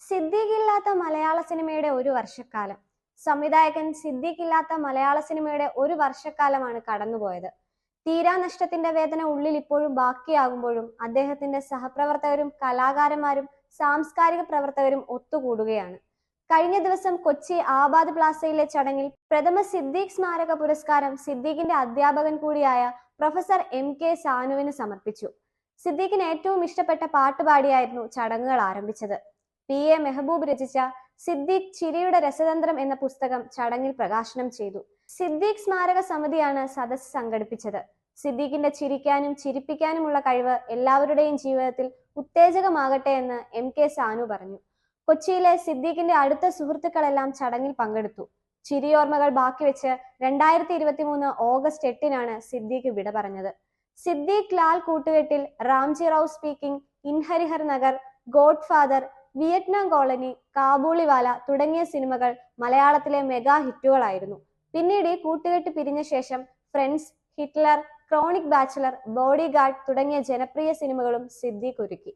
സിദ്ദീഖ് ഇല്ലാത്ത മലയാള സിനിമയുടെ ഒരു വർഷക്കാലം. സംവിധായകൻ സിദ്ദീഖ് ഇല്ലാത്ത മലയാള സിനിമയുടെ ഒരു വർഷക്കാലമാണ് കടന്നുപോയത്. തീരാനഷ്ടത്തിന്റെ വേദന ഉള്ളിൽ ഇപ്പോഴും ബാക്കിയാകുമ്പോഴും അദ്ദേഹത്തിന്റെ സഹപ്രവർത്തകരും കലാകാരന്മാരും സാംസ്കാരിക പ്രവർത്തകരും ഒത്തുകൂടുകയാണ്. കഴിഞ്ഞ ദിവസം കൊച്ചി ആബാദ് പ്ലാസയിലെ ചടങ്ങിൽ പ്രഥമ സിദ്ദീഖ് സ്മാരക പുരസ്കാരം സിദ്ദീഖിന്റെ അധ്യാപകൻ കൂടിയായ പ്രൊഫസർ MK സാനുവിന് സമർപ്പിച്ചു. സിദ്ദീഖിന് ഏറ്റവും ഇഷ്ടപ്പെട്ട പാട്ടുപാടിയായിരുന്നു ചടങ്ങുകൾ ആരംഭിച്ചത്. PA മെഹബൂബ് രചിച്ച സിദ്ദീഖ് ചിരിയുടെ രസതന്ത്രം എന്ന പുസ്തകം ചടങ്ങിൽ പ്രകാശനം ചെയ്തു. സിദ്ദീഖ് സ്മാരക സമിതിയാണ് സദസ്സ് സംഘടിപ്പിച്ചത്. സിദ്ദീഖിന്റെ ചിരിക്കാനും ചിരിപ്പിക്കാനുമുള്ള കഴിവ് എല്ലാവരുടെയും ജീവിതത്തിൽ ഉത്തേജകമാകട്ടെ എന്ന് MK സാനു പറഞ്ഞു. കൊച്ചിയിലെ സിദ്ദീഖിന്റെ അടുത്ത സുഹൃത്തുക്കളെല്ലാം ചടങ്ങിൽ പങ്കെടുത്തു. ചിരിയോർമ്മകൾ ബാക്കിവെച്ച് 2023 ഓഗസ്റ്റ് 8-നാണ് സിദ്ദീഖ് വിട പറഞ്ഞത്. സിദ്ദീഖ് ലാൽ കൂട്ടുകെട്ടിൽ Ramji Rao speaking, in Harihar Nagar, godfather, Vietnam colony, Kabuliwala തുടങ്ങിയ സിനിമകൾ മലയാളത്തിലെ മെഗാ ഹിറ്റുകളായിരുന്നു. പിന്നീട് ഈ കൂട്ടുകെട്ട് പിരിഞ്ഞ ശേഷം friends, Hitler, chronic bachelor, body guard തുടങ്ങിയ ജനപ്രിയ സിനിമകളും സിദ്ദീഖ് ഒരുക്കി.